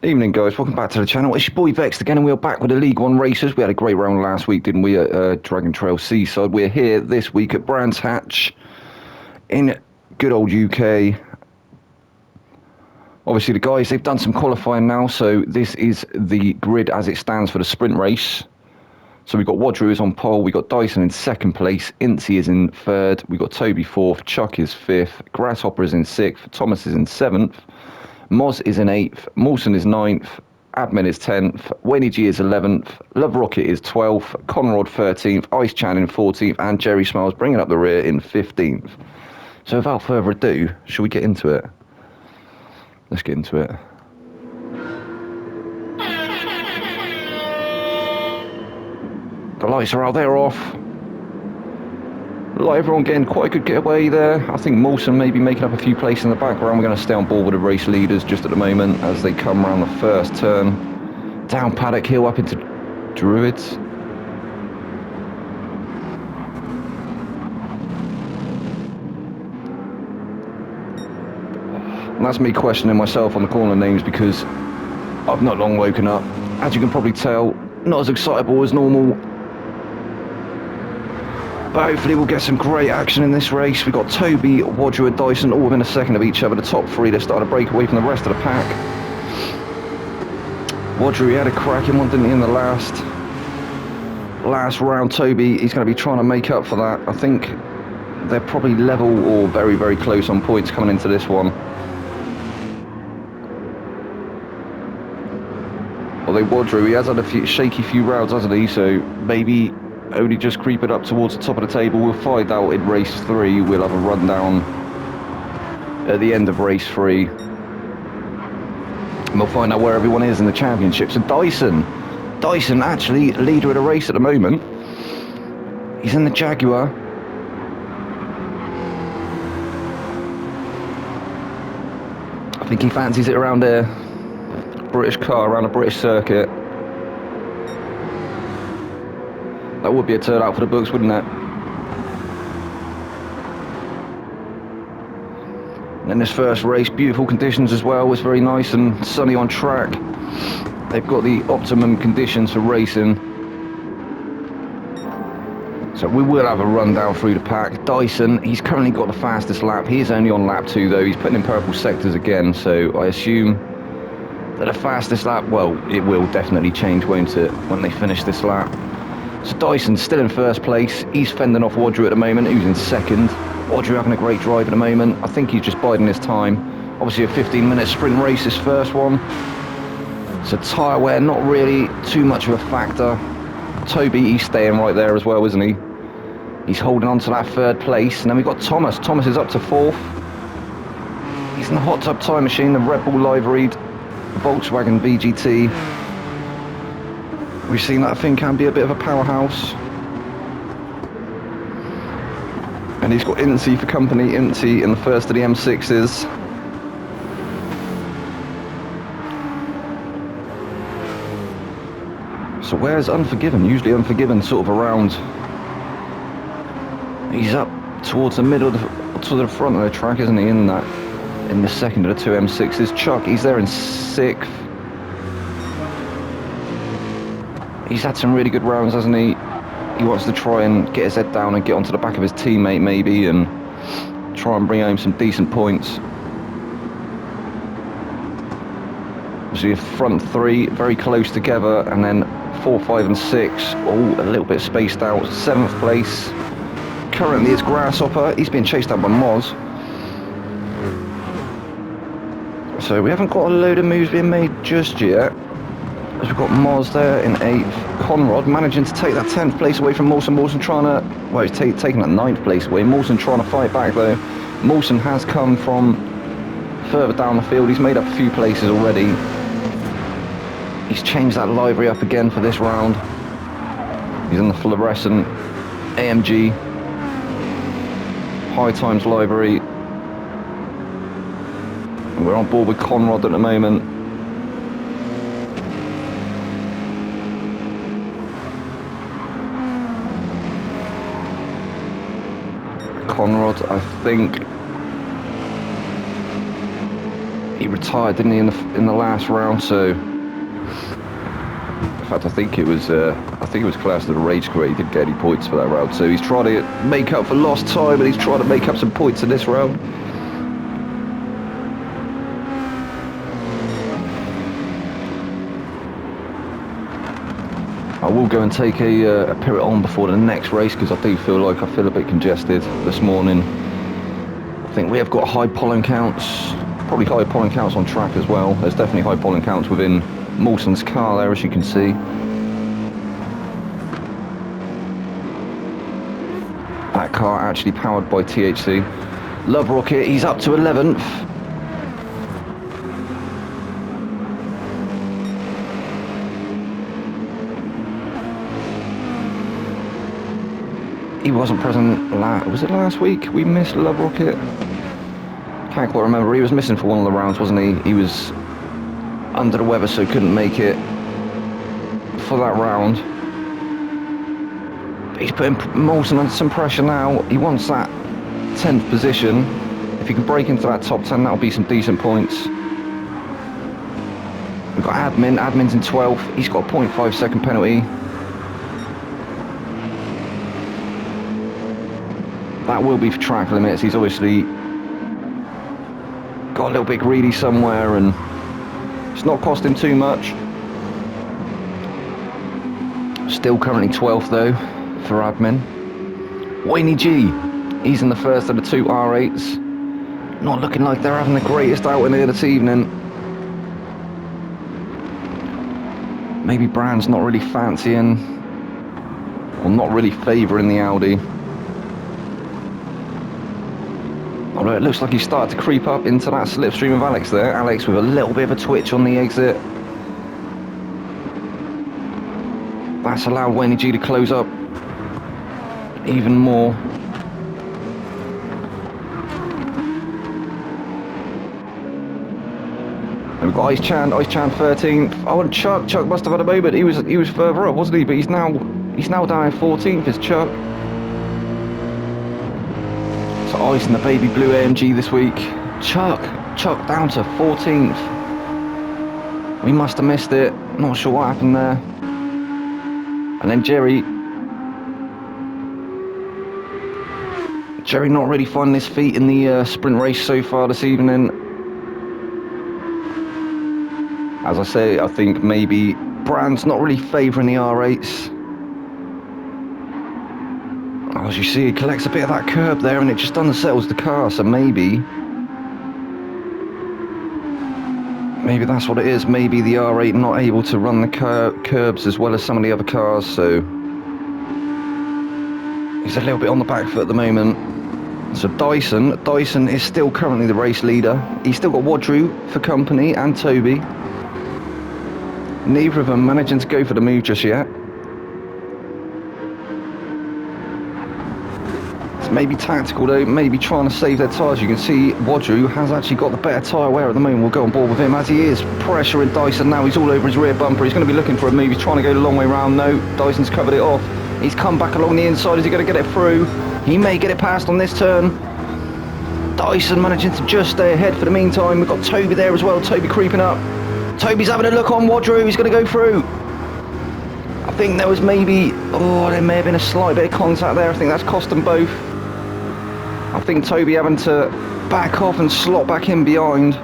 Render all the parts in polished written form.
Evening, guys. Welcome back to the channel. It's your boy Vexed again, and we're back with the League One races. We had a great round last week, didn't we, at Dragon Trail Seaside? We're here this week at Brands Hatch in good old UK. Obviously, the guys, they've done some qualifying now, so this is the grid as it stands for the sprint race. So we've got Wadru is on pole, we've got Dyson in second place, Incy is in third, we've got Toby fourth, Chuck is fifth, Grasshopper is in sixth, Thomas is in seventh, Moz is in 8th, Mawson is 9th, Admin is 10th, Wayne G is 11th, Love Rocket is 12th, Conrad 13th, Ice Chan in 14th, and Jerry Smiles bringing up the rear in 15th. So without further ado, shall we get into it? Let's get into it. The lights are out, they're off. Everyone getting quite a good getaway there. I think Mawson may be making up a few places in the background. We're going to stay on board with the race leaders just at the moment as they come around the first turn. Down Paddock Hill up into Druids. And that's me questioning myself on the corner names because I've not long woken up. As you can probably tell, not as excitable as normal. But hopefully we'll get some great action in this race. We've got Toby, Wadru and Dyson all within a second of each other. The top three, they're starting to break away from the rest of the pack. Wadru, he had a cracking one, didn't he, in the last round. Toby, he's going to be trying to make up for that. I think they're probably level or very, very close on points coming into this one. Although Wadru, he has had a shaky few rounds, hasn't he? So maybe only just creeping up towards the top of the table. We'll find out in race 3. We'll have a rundown at the end of race 3. And we'll find out where everyone is in the championship. So Dyson actually leader of the race at the moment. He's in the Jaguar. I think he fancies it around a British car, around a British circuit. That would be a turnout for the books, wouldn't it? And in this first race, beautiful conditions as well. It's very nice and sunny on track. They've got the optimum conditions for racing. So we will have a rundown through the pack. Dyson, he's currently got the fastest lap. He is only on lap 2 though. He's putting in purple sectors again. So I assume that the fastest lap, well, it will definitely change, won't it, when they finish this lap. So Dyson's still in first place. He's fending off Wadru at the moment, who's in second. Wadru having a great drive at the moment. I think he's just biding his time. Obviously a 15-minute sprint race, this first one. So tyre wear, not really too much of a factor. Toby, he's staying right there as well, isn't he? He's holding on to that third place. And then we've got Thomas. Thomas is up to 4th. He's in the hot tub time machine, the Red Bull liveried Volkswagen VGT. We've seen that thing can be a bit of a powerhouse. And he's got Incy for company. Incy in the first of the M6s. So where's Unforgiven? Usually Unforgiven sort of around. He's up towards the middle, to the front of the track, isn't he? In the second of the 2 M6s. Chuck, he's there in 6th. He's had some really good rounds, hasn't he? He wants to try and get his head down and get onto the back of his teammate maybe and try and bring home some decent points. So front 3 very close together, and then 4, 5 and 6 all a little bit spaced out. 7th place currently is Grasshopper. He's being chased down by Moz. So we haven't got a load of moves being made just yet. As we've got Moz there in 8th. Conrad managing to take that 10th place away from Mawson. Mawson trying to, well, he's taking that 9th place away. Mawson trying to fight back though. Mawson has come from further down the field. He's made up a few places already. He's changed that livery up again for this round. He's in the fluorescent AMG High Times livery. And we're on board with Conrad at the moment. Conrad, I think he retired, didn't he, in the last round? So, in fact, I think it was classed as a rage quit. He didn't get any points for that round. So he's trying to make up for lost time, and he's trying to make up some points in this round. I will go and take a period on before the next race because I do feel a bit congested this morning. I think we have got high pollen counts, probably high pollen counts on track as well. There's definitely high pollen counts within Mawson's car there, as you can see. That car actually powered by THC. Love Rocket, he's up to 11th. He wasn't present, was it last week? We missed Love Rocket? Can't quite remember. He was missing for one of the rounds, wasn't he? He was under the weather, so couldn't make it for that round. But he's putting Mawson under some pressure now. He wants that 10th position. If he can break into that top 10, that'll be some decent points. We've got Admin's in 12th. He's got a 0.5 second penalty. That will be for track limits. He's obviously got a little bit greedy somewhere, and it's not cost him too much. Still currently 12th though for Admin. Wayne G, he's in the first of the two R8s. Not looking like they're having the greatest outing here this evening. Maybe Brand's not really fancying, or not really favouring the Audi. Although it looks like he's started to creep up into that slipstream of Alex there. Alex with a little bit of a twitch on the exit. That's allowed Wayne G to close up even more. And we've got Ice Chan 13th. Oh, and Chuck must have had a moment. He was further up, wasn't he? But he's now down in 14th. Is Chuck. So Ice in the baby blue AMG this week. Chuck down to 14th. We must have missed it. Not sure what happened there. And then Jerry not really finding his feet in the sprint race so far this evening. As I say, I think maybe Brand's not really favouring the R8s. As you see, he collects a bit of that curb there and it just unsettles the car, so maybe that's what it is. Maybe the R8 not able to run the curbs as well as some of the other cars, so he's a little bit on the back foot at the moment. So Dyson is still currently the race leader. He's still got Wadru for company and Toby. Neither of them managing to go for the move just yet. Maybe tactical though, maybe trying to save their tyres. You can see Wadru has actually got the better tyre wear at the moment. We'll go on board with him as he is pressuring Dyson now. He's all over his rear bumper. He's going to be looking for a move. He's trying to go the long way round. No, Dyson's covered it off. He's come back along the inside. Is he going to get it through? He may get it past on this turn. Dyson managing to just stay ahead for the meantime. We've got Toby there as well. Toby creeping up. Toby's having a look on Wadru. He's going to go through. I think there was there may have been a slight bit of contact there. I think that's cost them both. I think Toby having to back off and slot back in behind.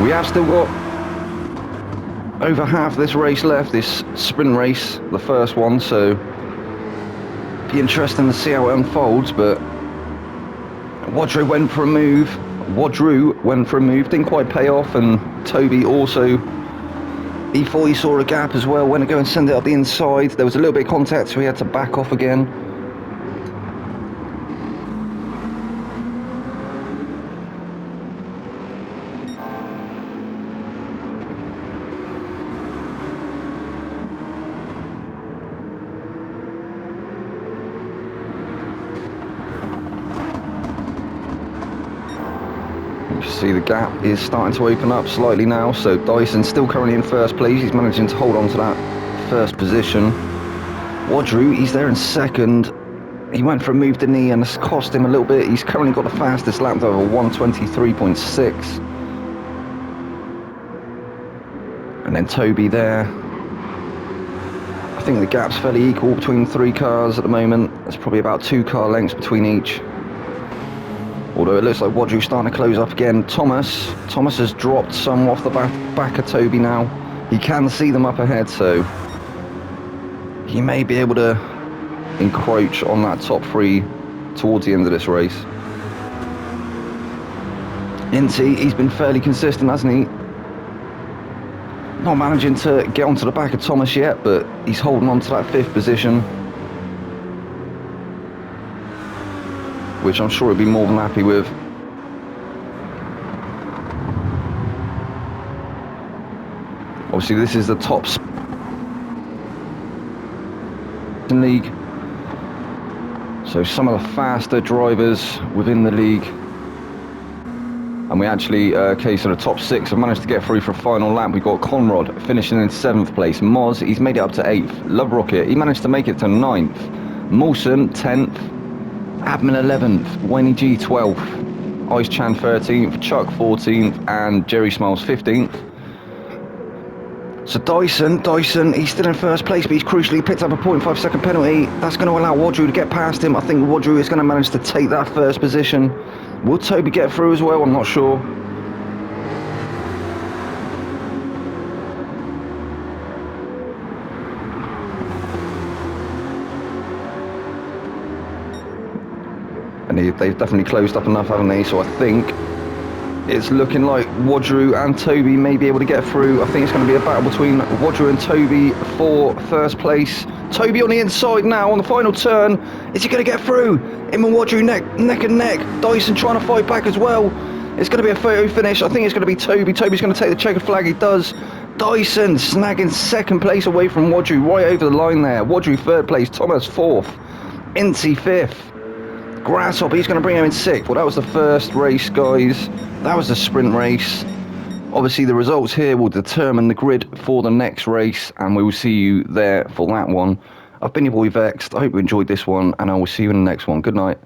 We have still got over half this race left, this sprint race, the first one, so be interesting to see how it unfolds. But Wadru went for a move, didn't quite pay off, and Toby also, he thought he saw a gap as well, went to go and send it up the inside. There was a little bit of contact, so he had to back off again. See, the gap is starting to open up slightly now, so Dyson's still currently in first place. He's managing to hold on to that first position. Wadru, he's there in second. He went for a move, didn't he? And it's cost him a little bit. He's currently got the fastest lap though, of 1:23.6. And then Toby there. I think the gap's fairly equal between 3 cars at the moment. There's probably about 2 car lengths between each. Although it looks like Wadru's starting to close up again. Thomas has dropped some off the back of Toby now. He can see them up ahead, so he may be able to encroach on that top 3 towards the end of this race. Inti, he's been fairly consistent, hasn't he? Not managing to get onto the back of Thomas yet, but he's holding on to that 5th position, which I'm sure he'll be more than happy with. Obviously, this is the top league, so some of the faster drivers within the league. And we actually, so the top 6 have managed to get through for a final lap. We've got Conrad finishing in 7th place. Moz, he's made it up to 8th. Love Rocket, he managed to make it to 9th. Mawson, 10th. Admin, 11th. Wayne G, 12th. Ice Chan, 13th. Chuck, 14th. And Jerry Smiles, 15th. So Dyson, he's still in 1st place, but he's crucially picked up a 0.5 second penalty. That's going to allow Wadru to get past him. I think Wadru is going to manage to take that 1st position. Will Toby get through as well? I'm not sure. And they've definitely closed up enough, haven't they? So I think it's looking like Wadru and Toby may be able to get through. I think it's going to be a battle between Wadru and Toby for 1st place. Toby on the inside now on the final turn. Is he going to get through? Him and Wadru neck and neck. Dyson trying to fight back as well. It's going to be a photo finish. I think it's going to be Toby. Toby's going to take the checkered flag. He does. Dyson snagging 2nd place away from Wadru, right over the line there. Wadru 3rd place. Thomas 4th. Inti 5th. Grasshopper, he's going to bring him in 6th. Well, that was the 1st race, guys. That was the sprint race. Obviously, the results here will determine the grid for the next race, and we will see you there for that one. I've been your boy Vexed. I hope you enjoyed this one, and I will see you in the next one. Good night.